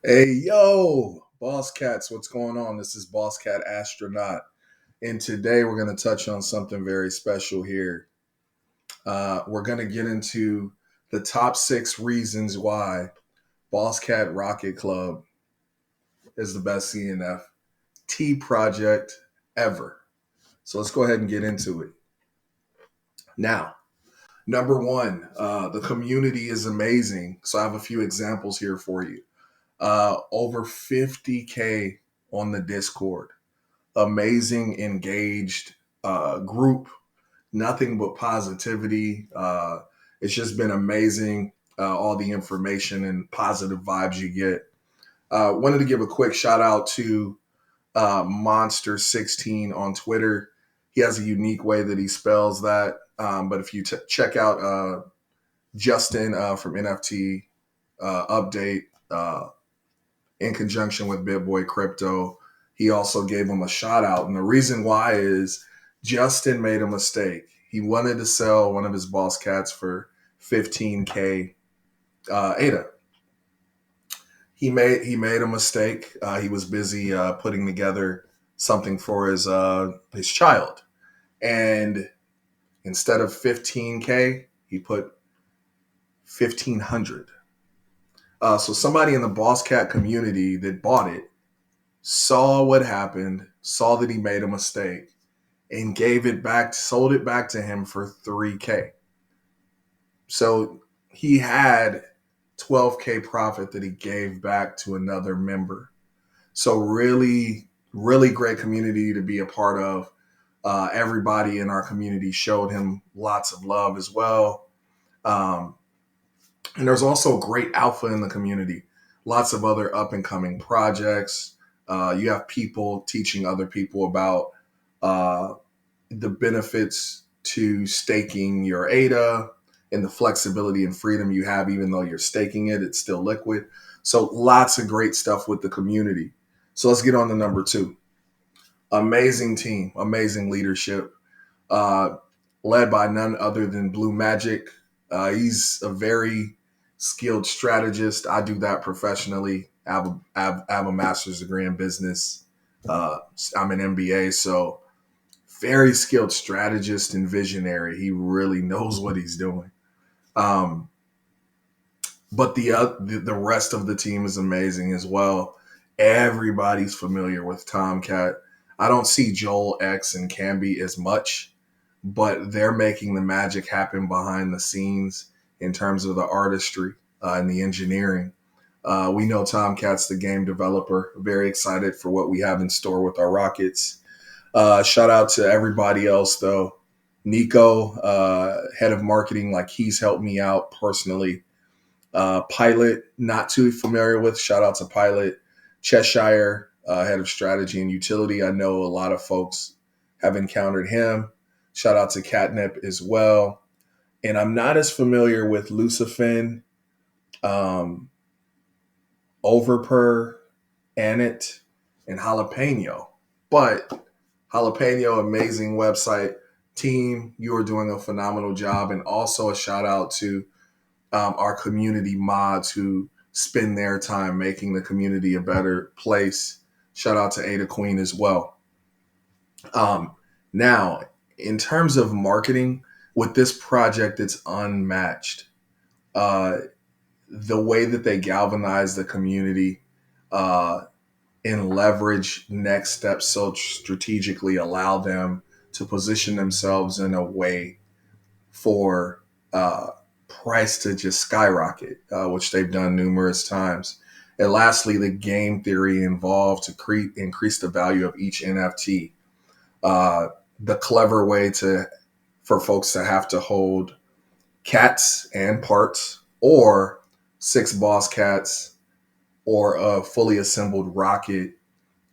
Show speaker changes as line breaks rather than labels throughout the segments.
Hey, yo, Boss Cats, what's going on? This is Boss Cat Astronaut. And today we're going to touch on something very special here. We're going to get into the top 6 reasons why Boss Cat Rocket Club is the best CNFT project ever. So let's go ahead and get into it. Now, number one, the community is amazing. So I have a few examples here for you. Over 50K on the Discord, amazing engaged group, nothing but positivity. It's just been amazing, all the information and positive vibes you get. Wanted to give a quick shout out to Monster16 on Twitter. He has a unique way that he spells that. But if you check out Justin from NFT Update, in conjunction with BitBoy Crypto, he also gave him a shout out. And the reason why is Justin made a mistake. He wanted to sell one of his boss cats for 15K ADA. He made a mistake. He was busy putting together something for his child, and instead of 15K, he put 1500. So somebody in the boss cat community that bought it saw what happened, saw that he made a mistake, and sold it back to him for 3K. So he had 12K profit that he gave back to another member. So really, really great community to be a part of. Everybody in our community showed him lots of love as well. Um, and there's also great alpha in the community. Lots of other up and coming projects. You have people teaching other people about uh, the benefits to staking your ADA and the flexibility and freedom you have, even though you're staking it, it's still liquid. So lots of great stuff with the community. So let's get on to number 2. Amazing team, amazing leadership, uh, led by none other than Blue Magic. He's a very skilled strategist. I do that professionally. I have a master's degree in business. I'm an MBA, so very skilled strategist and visionary. He really knows what he's doing. Um, but the rest of the team is amazing as well. Everybody's familiar with Tomcat. I don't see Joel X and Camby as much, but they're making the magic happen behind the scenes in terms of the artistry and the engineering. We know Tomcat's the game developer. Very excited for what we have in store with our Rockets. Shout out to everybody else though. Nico, head of marketing, like he's helped me out personally. Pilot, not too familiar with. Shout out to Pilot. Cheshire, head of strategy and utility. I know a lot of folks have encountered him. Shout out to Catnip as well. And I'm not as familiar with Lucifin, um, Overper, Anit, and Jalapeno. But Jalapeno, amazing website team. You are doing a phenomenal job. And also a shout out to our community mods who spend their time making the community a better place. Shout out to Ada Queen as well. Um, Now, in terms of marketing, with this project, it's unmatched. Uh, the way that they galvanize the community uh, and leverage next steps so strategically allow them to position themselves in a way for price to just skyrocket, which they've done numerous times. And lastly, the game theory involved to increase the value of each NFT. Uh, the clever way to for folks to have to hold cats and parts, or 6 boss cats, or a fully assembled rocket,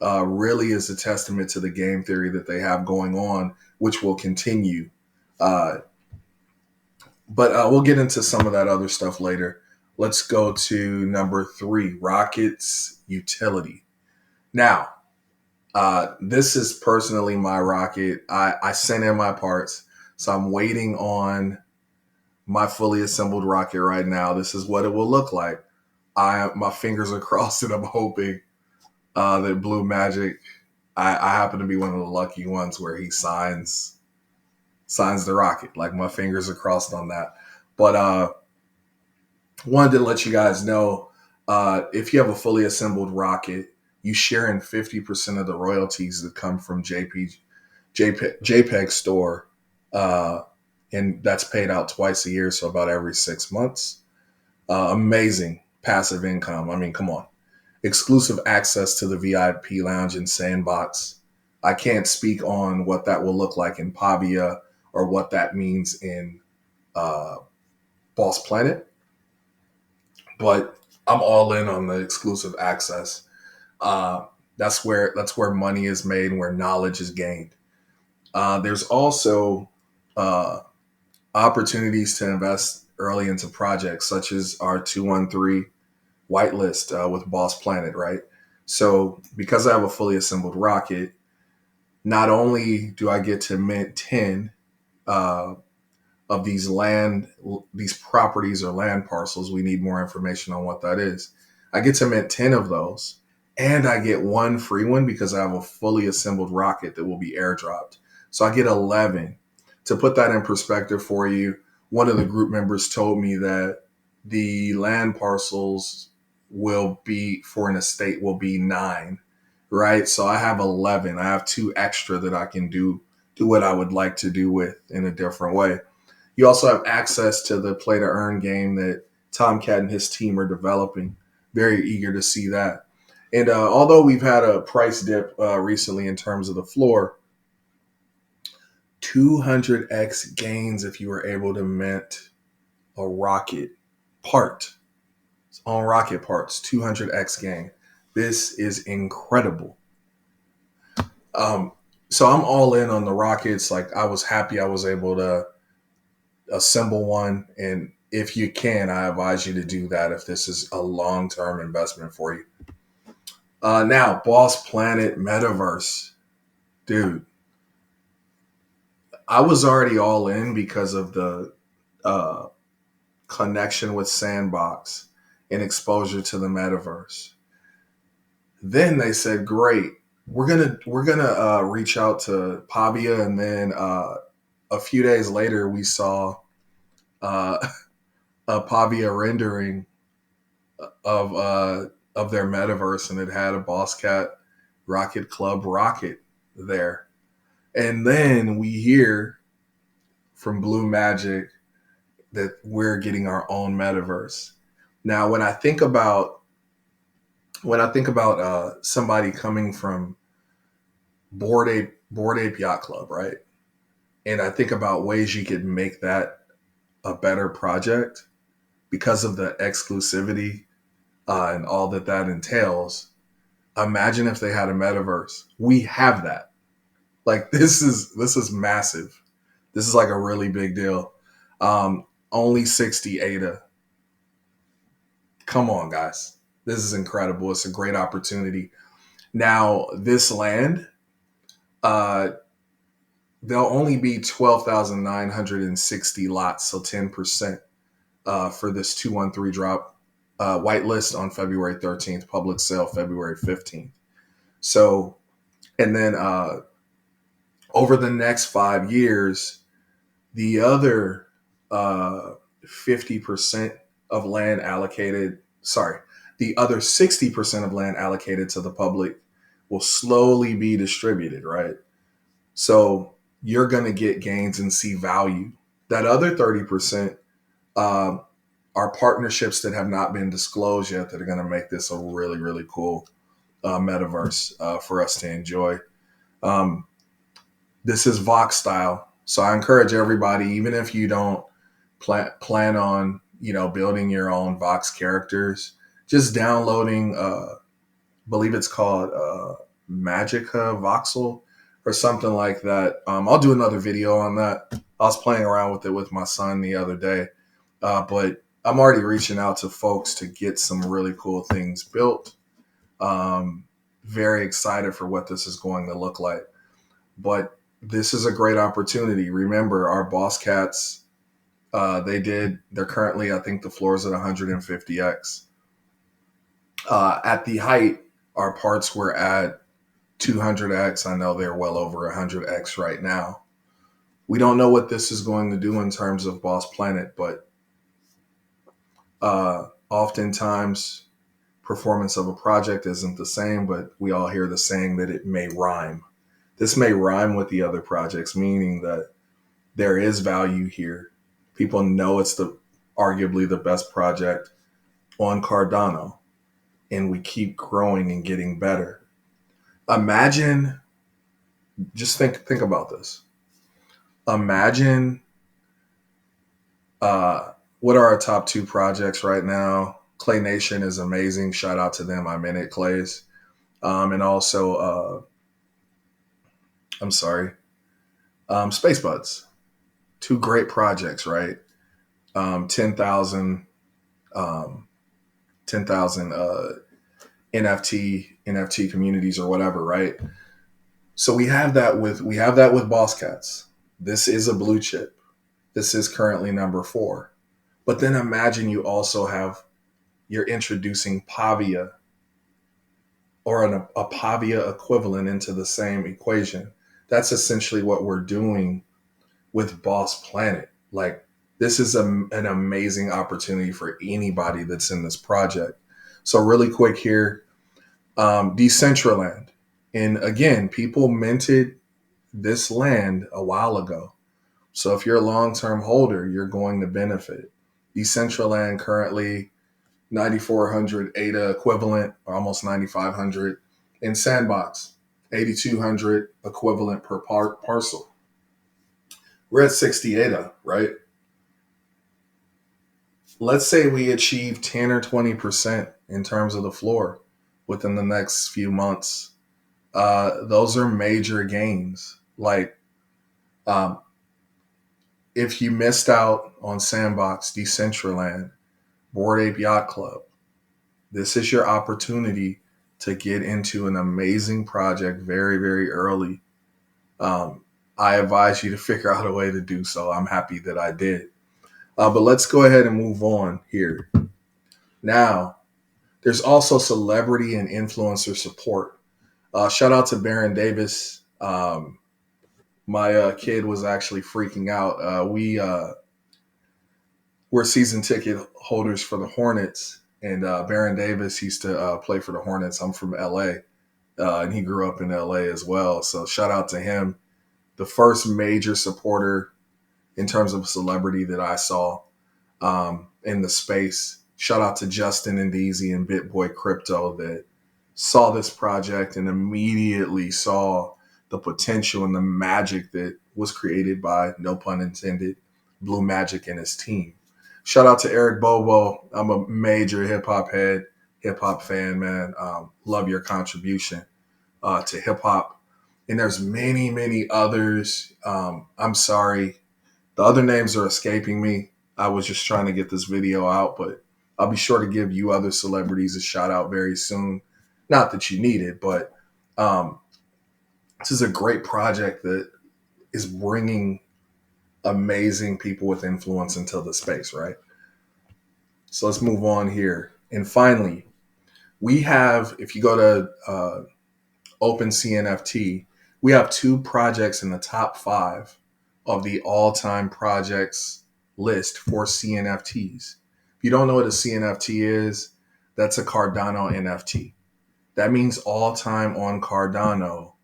really is a testament to the game theory that they have going on, which will continue. Uh, but we'll get into some of that other stuff later. Let's go to number 3, Rocket's utility. Now, this is personally my rocket. I sent in my parts, so I'm waiting on my fully assembled rocket right now. This is what it will look like. my fingers are crossed and I'm hoping that Blue Magic. I happen to be one of the lucky ones where he signs the rocket. Like my fingers are crossed on that. But wanted to let you guys know if you have a fully assembled rocket, you share in 50% of the royalties that come from JPEG store, uh, and that's paid out twice a year, so about every 6 months. Amazing passive income. I mean, come on. Exclusive access to the VIP lounge and sandbox. I can't speak on what that will look like in Pavia or what that means in uh, Boss Planet, but I'm all in on the exclusive access. Uh, that's where money is made and where knowledge is gained. There's also uh, opportunities to invest early into projects such as our 213 whitelist with Boss Planet, right? So because I have a fully assembled rocket, not only do I get to mint 10 uh, of these properties or land parcels, we need more information on what that is. I get to mint 10 of those, and I get one free one because I have a fully assembled rocket that will be airdropped. So I get 11. To put that in perspective for you, one of the group members told me that the land parcels will be for an estate will be 9, right? So I have 11. I have 2 extra that I can do what I would like to do with in a different way. You also have access to the play to earn game that Tomcat and his team are developing. Very eager to see that. And although we've had a price dip recently in terms of the floor, 200x gains if you were able to mint a rocket part on rocket parts. 200x gain. This is incredible. Um, so I'm all in on the rockets. Like I was happy I was able to assemble one. And if you can, I advise you to do that if this is a long term investment for you. Now, Boss Planet Metaverse. Dude, I was already all in because of the uh, connection with Sandbox and exposure to the metaverse. Then they said, "Great, we're gonna reach out to Pavia," and then a few days later, we saw uh, a Pavia rendering of their metaverse, and it had a Boss Cat Rocket Club rocket there. And then we hear from Blue Magic that we're getting our own metaverse. Now, when I think about somebody coming from Board Ape Yacht Club, right? And I think about ways you could make that a better project because of the exclusivity and all that that entails. Imagine if they had a metaverse. We have that. Like this is massive. This is like a really big deal. Only 60 ADA. Come on, guys. This is incredible. It's a great opportunity. Now, this land, uh, there'll only be 12,960 lots, so 10% for this 213 drop. Whitelist on February 13th, public sale February 15th. So, and then over the next 5 years, the other 50% of land allocated, sorry, the other 60% of land allocated to the public will slowly be distributed, right? So you're going to get gains and see value. That other 30% um, are partnerships that have not been disclosed yet that are going to make this a really, really cool metaverse for us to enjoy. Um, this is Vox style. So I encourage everybody, even if you don't plan on, building your own Vox characters, just downloading, believe it's called Magica Voxel or something like that. I'll do another video on that. I was playing around with it with my son the other day, but I'm already reaching out to folks to get some really cool things built. Very excited for what this is going to look like. But this is a great opportunity. Remember, our Boss Cats, they're currently, I think the floor is at 150x. At the height, our parts were at 200x. I know they're well over 100x right now. We don't know what this is going to do in terms of Boss Planet, but oftentimes performance of a project isn't the same, but we all hear the saying that it may rhyme. This may rhyme with the other projects, meaning that there is value here. People know it's the arguably the best project on Cardano, and we keep growing and getting better. Imagine, just think about this. Imagine what are our top two projects right now? Clay Nation is amazing. Shout out to them. I'm in it, Clays. And also, I'm sorry, Space Buds. Two great projects, right? 10,000 um, 10,000 NFT communities or whatever, right? So we have that with Boss Cats. This is a blue chip. This is currently number 4. But then imagine you also have you're introducing Pavia or a Pavia equivalent into the same equation. That's essentially what we're doing with Boss Planet. Like this is an amazing opportunity for anybody that's in this project. So really quick here, Decentraland, and again, people minted this land a while ago. So if you're a long-term holder, you're going to benefit. Decentraland currently 9,400 ADA equivalent, or almost 9,500, in Sandbox 8,200 equivalent per parcel. We're at 60 ADA, right? Let's say we achieve 10 or 20% in terms of the floor within the next few months. Those are major gains. Like, um, if you missed out on Sandbox, Decentraland, Board Ape Yacht Club, this is your opportunity to get into an amazing project very, very early. Um, I advise you to figure out a way to do so. I'm happy that I did. But let's go ahead and move on here. Now, there's also celebrity and influencer support. Shout out to Baron Davis. My kid was actually freaking out. We're season ticket holders for the Hornets, and Baron Davis used to play for the Hornets. I'm from LA, and he grew up in LA as well. So shout out to him. The first major supporter in terms of celebrity that I saw in the space. Shout out to Justin and Deezy and BitBoy Crypto that saw this project and immediately saw the potential and the magic that was created by, no pun intended, Blue Magic and his team. Shout out to Eric Bobo. I'm a major hip hop head, hip hop fan, man. Love your contribution to hip hop. And there's many, many others. I'm sorry. The other names are escaping me. I was just trying to get this video out, but I'll be sure to give you other celebrities a shout out very soon. Not that you need it, but um, this is a great project that is bringing amazing people with influence into the space, right? So let's move on here. And finally, we have, if you go to Open CNFT, we have 2 projects in the top 5 of the all-time projects list for CNFTs. If you don't know what a CNFT is, that's a Cardano NFT. That means all time on Cardano.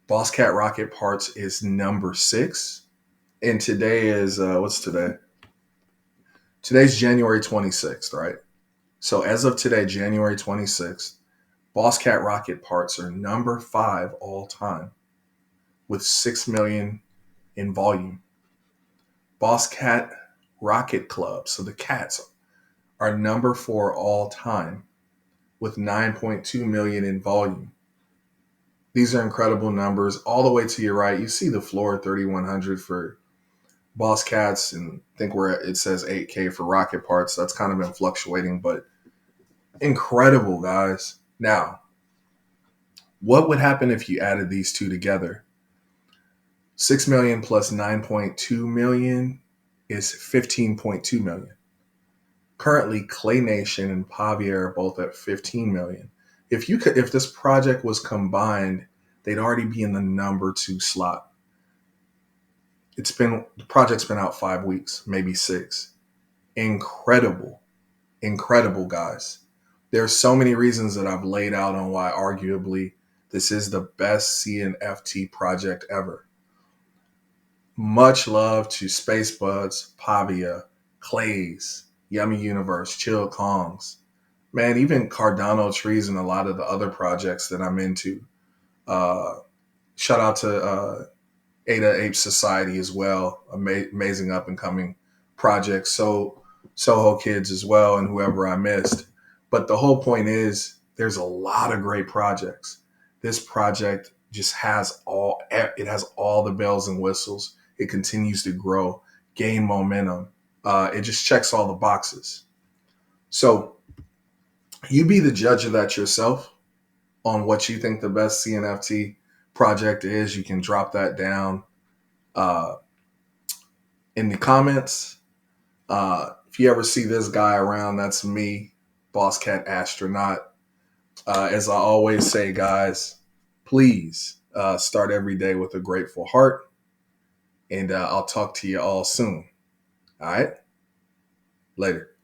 Boss Cat Rocket Parts is number 6. And today is, what's today? Today's January 26th, right? So as of today, January 26th, Boss Cat Rocket Parts are number 5 all time with 6 million in volume. Boss Cat Rocket Club, so the cats, are number 4 all time with 9.2 million in volume. These are incredible numbers. All the way to your right, you see the floor 3,100 for Boss Cats, and I think where it says 8K for Rocket Parts. That's kind of been fluctuating, but incredible, guys. Now, what would happen if you added these two together? 6 million plus 9.2 million is 15.2 million. Currently, Clay Nation and Pavia are both at 15 million. If this project was combined, they'd already be in the number 2 slot. The project's been out 5 weeks, maybe 6. Incredible, incredible, guys. There's so many reasons that I've laid out on why arguably this is the best CNFT project ever. Much love to Space Buds, Pavia, Clays, Yummy Universe, Chill Kongs. Man, even Cardano trees and a lot of the other projects that I'm into. Uh, Shout out to Ada Ape Society as well. Amazing up and coming projects. So Soho Kids as well, and whoever I missed. But the whole point is, there's a lot of great projects. This project just has all the bells and whistles. It continues to grow, gain momentum. It just checks all the boxes. So you be the judge of that yourself on what you think the best CNFT project is. You can drop that down uh, in the comments. If you ever see this guy around, that's me, Boss Cat Astronaut. As I always say, guys, please start every day with a grateful heart. And I'll talk to you all soon. All right? Later.